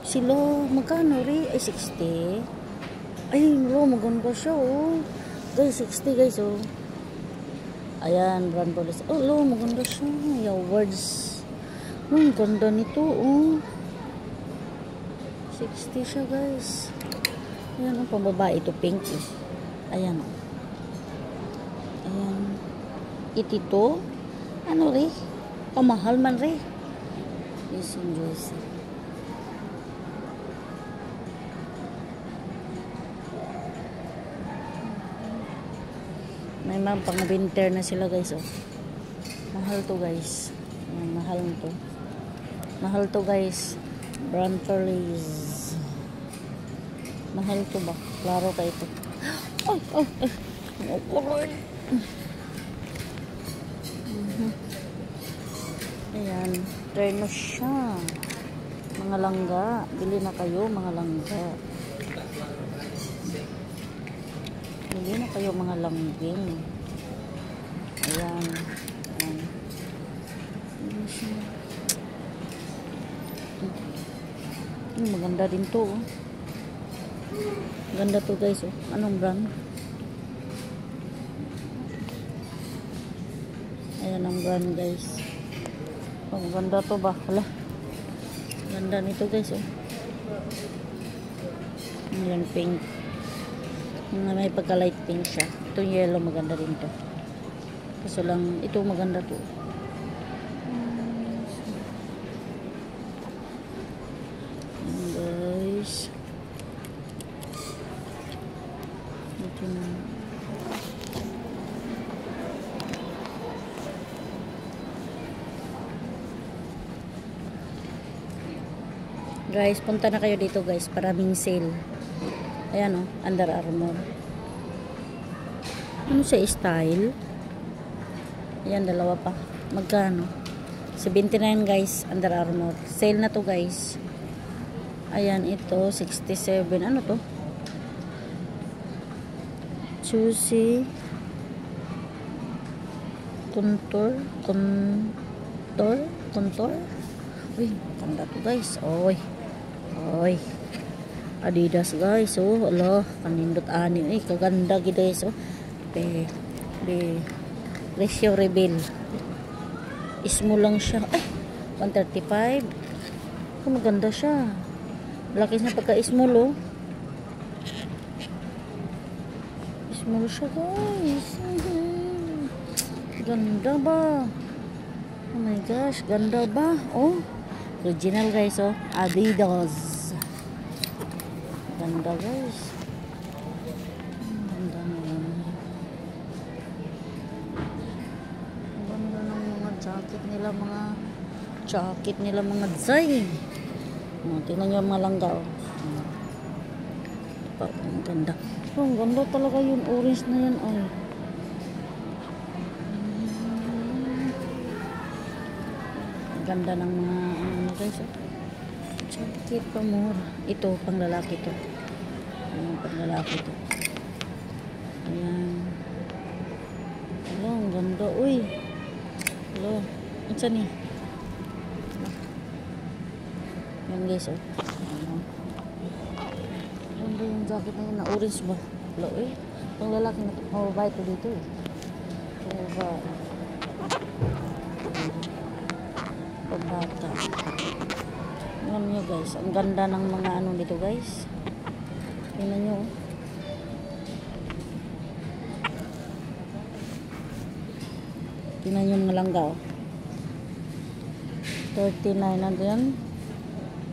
Sila, magkano rin? Ay, 60. Ay, no, maganda siya, oh. Guys, 60, guys, oh. Ayan, brand policy. Oh, lo, maganda siya. Ay, words. Ganda nito, oh. 60 siya, guys. Ayan, oh, pambabae. Ito, pink, eh. Ayan, oh. Ayan. Itito. Ano, rin? Pamahal man, rin. Yes, enjoy. May mga pang winter na sila, guys, oh. Mahal to, guys. Mahal to. Mahal to, guys. Brand policy. Mahal to ba? Klaro ka ito. Oh, oh, oh. Lord. Ayan. Terno siya. Mga langga. Bili na kayo, mga langga. Bili na kayo, mga langging. Ayan. Ayan. Ayan siya. Maganda din to, oh. Ganda to, guys, oh. Anong brand? Ayan ang brand, guys. Oh, ganda to ba? Hala. Ganda nito, guys, oh. Ayan, pink. May pagka light pink siya. Ito yellow, maganda rin to. Kaso lang, ito maganda to. Guys. Ito na. Guys, punta na kayo dito, guys. Maraming sale. Ayan, oh, Under Armour. Ano sa style? Ayan, dalawa pa. Magkano? 79, guys, Under Armour. Sale na to, guys. Ayan, ito 67. Ano to? Juicy Contour. Uy, ganda to, guys. Oy. Adidas, guys, oh, ala, kanindot ani, eh, kaganda gid, guys, oh. Ratio Rebel. Ismo lang siya. Ay, 135. Oh, maganda siya. Laki na pagka-small, oh. Small siya, guys. Ganda ba? Oh my gosh, ganda ba? Oh, original, guys, oh. Adidas. Ganda, guys. Ganda naman. Ganda ng mga jacket nila, mga zay. Tingnan nyo mga langga, oh. Ang ganda. Oh, ang ganda talaga yung orange na yan, ay. Ganda ng mga guys, oh. Jacket pa more. Ito, pang lalaki to. Ayan, pang lalaki to. Ayan. Hello, ang ganda. Uy. Hello. Ang saan eh? Ayan, guys, oh. Ayan. Ganda yung jacket na yun. Na orange ba? Hello, eh. Pang lalaki na to. Mababay ko dito, eh. Mababay. Pambata. Tingnan nyo, guys, ang ganda ng mga ano dito, guys. Tingnan nyo, oh. Tingnan nyo mga langga, oh. 39 na din.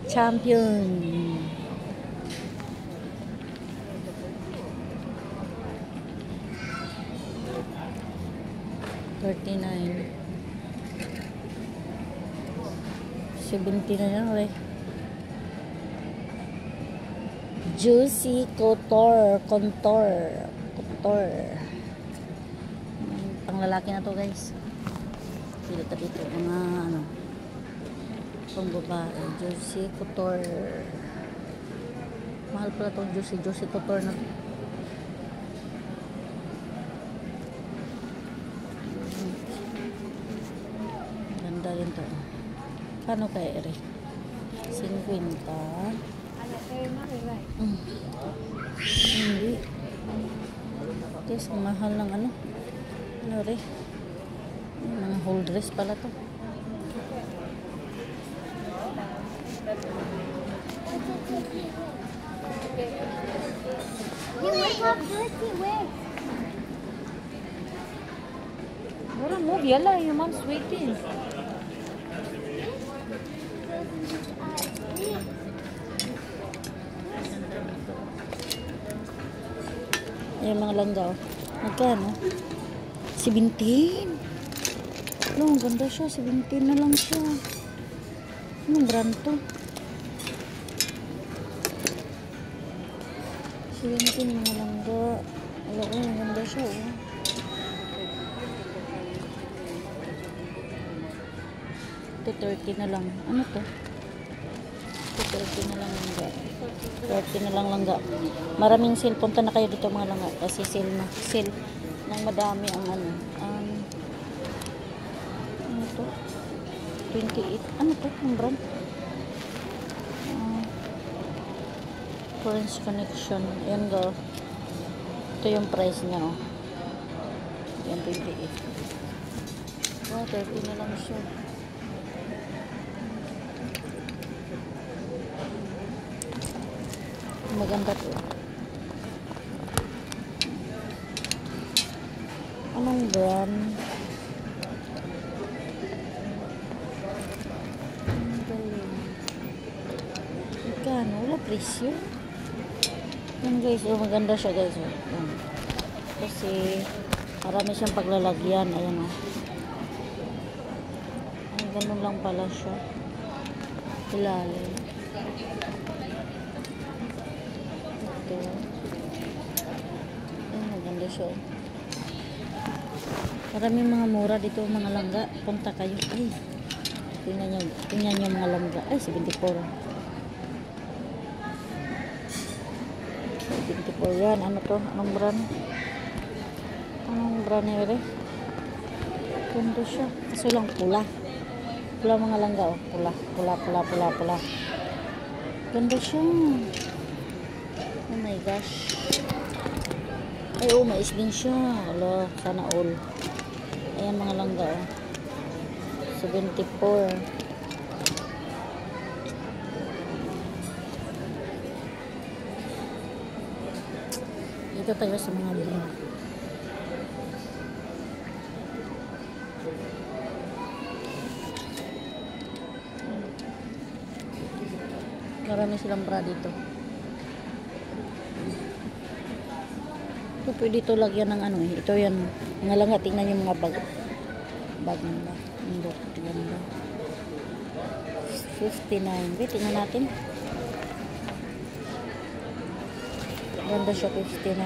Champion. $39. 70 na yan, ulit. Juicy Contour. Pang lalaki na to, guys. Dito mga ano, pang babae. Juicy Contour. Mahal pala itong Juicy Contour na to. Ganda rin to. Paano kaya ere? 50. Hindi. Yes, ang mahal ng ano. Ano rin? Mga whole dress pala to. You wake up, dirty, wake. Bora, move, yalla, your mom's waiting. Yung mga langgaw. Magkano? 17. No, ang ganda siya. 17 na lang siya. Anong brand to? 17 mga langga. Alam ko, ang ganda siya. Oh. Ito 30 na lang. Ano to? Ito 30 na lang langga. 30 na lang langga. Maraming sale. Punta na kayo dito mga langga. Kasi sale na. Sale ng madami ang ano. Ano to? 28. Ano to? Ang brand? French Connection. Ayan go. Ito yung price niya. Oh. Ayan 28. Wow, 30 na lang siya. Maganda to. Anong brand? Ang galing. Magkano? Wala presyo. Yan guys, oh, maganda siya guys. Oh. Yan. Kasi marami siyang paglalagyan. Ayan oh. Ay, ganun lang pala siya. Ilalim. Ito. Ay, maganda siya. Maraming mga mura dito mga langga. Punta kayo. Ay, tingnan nyo mga langga. Ay, 74. 74 yan. Ano to? Anong brand? Anong brand nila? Ganda siya. Kaso lang pula. Pula mga langga. Oh. Pula. Ganda siya. Oh my gosh. Ay, oh, mais din siya. Hala, sana all. Ayan mga langga. Oh. 74. Dito tayo sa mga bra. Marami silang bra dito. Ito pwede ito lagyan ng ano eh. Ito yan. Mga langga, tingnan yung mga bag. Bag nila. Hindi. Ganda. 59. Wait, tingnan natin. Ganda siya, 59.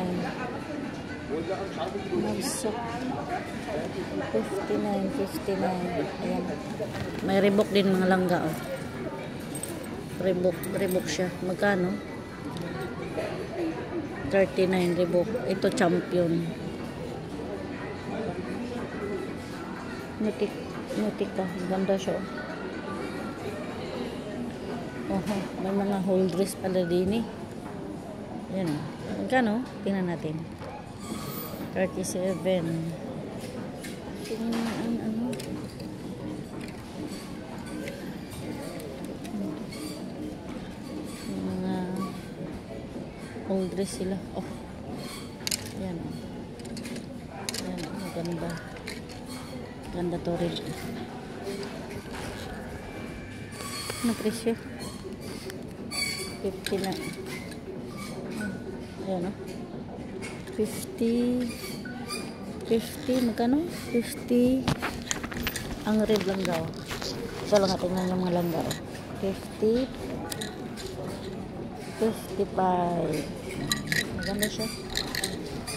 Nagsak. 59. Ayan. May Reebok din mga langga. Oh. Reebok siya. Magkano? 39 Reebok. Ito champion. Nutik ka. Ganda siya. Oho, may mga whole dress pala din eh. Yan o. Magkano? Tingnan natin. 37. Tingnan ang ano. Mga whole dress sila. Oh. Yan o. Yan o. Maganda. Ganda to rin. Ano presyo? 50 na. Ayan o. 50. Magkano? 50. Ang red langgaw. Ito lang tingnan yung mga langgaw. 50. 55. Maganda siya.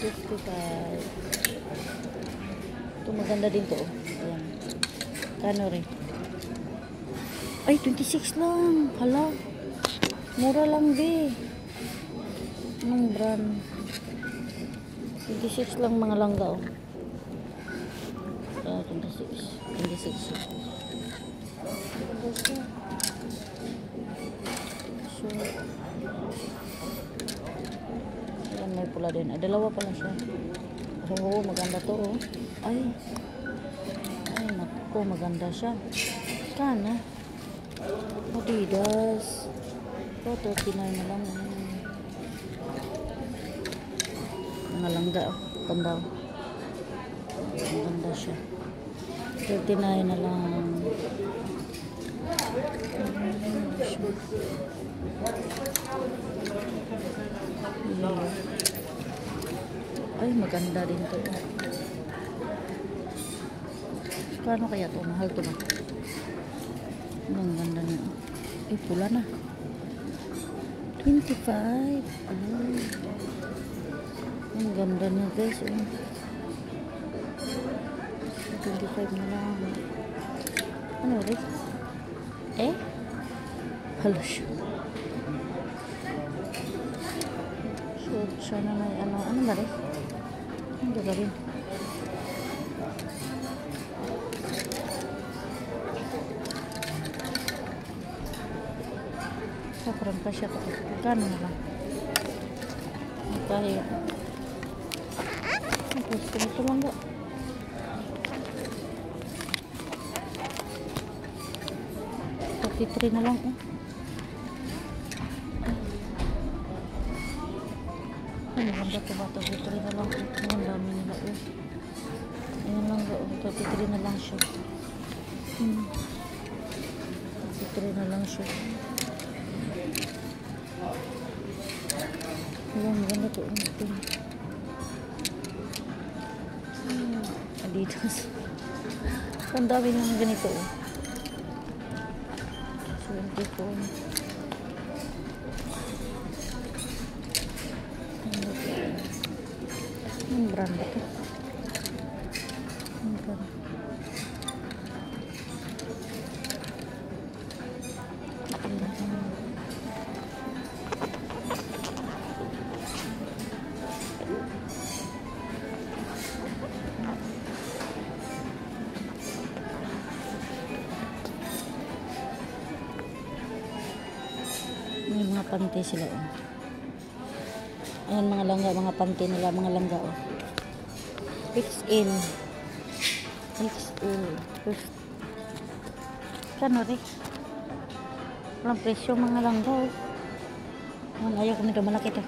55. Ito maganda din to. Ayan. Kano rin? Ay, 26 lang. Hala. Mura lang be. Anong brand? 26 lang mga langga oh. 26. So, ayan, may pula din. Ay, dalawa pala siya. Oo, maganda to, oh. Ay, naku, maganda siya. Kana? Adidas. Ito, 39 na lang. Mga langga, oh. Ganda, oh. Maganda siya. 39 na lang. Ay, maganda din to. Paano kaya to? Mahal to ba? Ang ganda niya. Ay, pula na. 25. Ay. Ang ganda niya, guys. 25 na lang. Ano ulit? Hala siya. Short siya na may ano. Ano ba rin? Hindi ba rin? Sakran pa siya. Magkano na lang? Magkahit. Tapos, ito lang ba? $33 na lang, eh. Ay, maganda ito ba? $33 na lang. Ang dami nila, eh. Ayan lang ba? $33 na lang siya. $33 na lang siya. Ayan, maganda ito. Adidas. Ang dami ng ganito, oh. 24. Ang brand ito. Ang brand. May mga panty sila, oh. Ayan, mga langga, mga panty nila, mga langga, oh. XL. Kano rin? Walang presyo, mga langga, oh. Ayaw ko nito, malaki ito.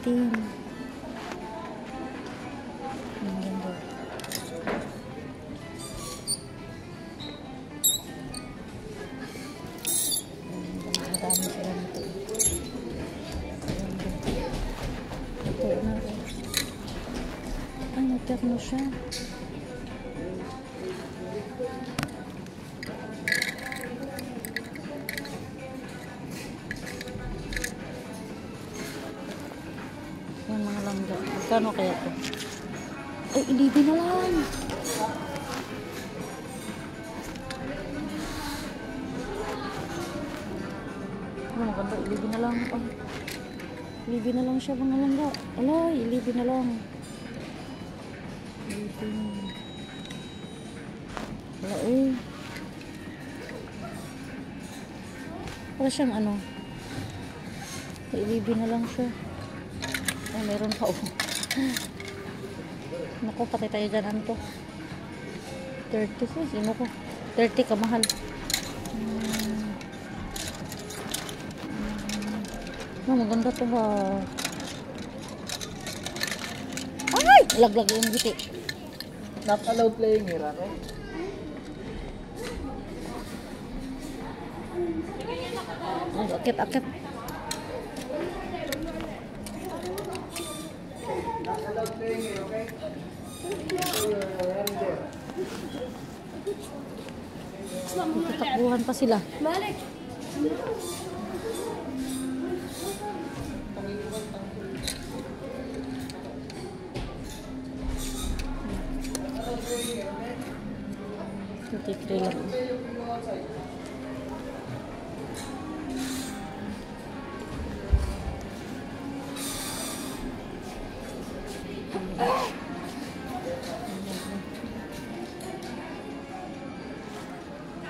15. Dami sila nito. Ito na. Ay, nagterno siya. Yan, mga langga. Magkano kaya ito? Ay, ilibi na lang. Oh, maganda, ilibi na lang. Oh. Ilibi na lang siya, mga langga. Alay, ilibi na lang. Ilibi na. Wala, eh. Wala siyang ano. Ilibi na lang siya. Ay, meron pa, oh. Naku, patay tayo dyan. Ano to? 30 sis. Ano ko? 30 kamahal. Maganda to ba? Ay! Laglag yung giti. Not allowed playing here, okay? Ay, akit. Not allowed playing here, okay? So your hand there. Tatakbuhan pa sila. Malik. Okay? 33 lang.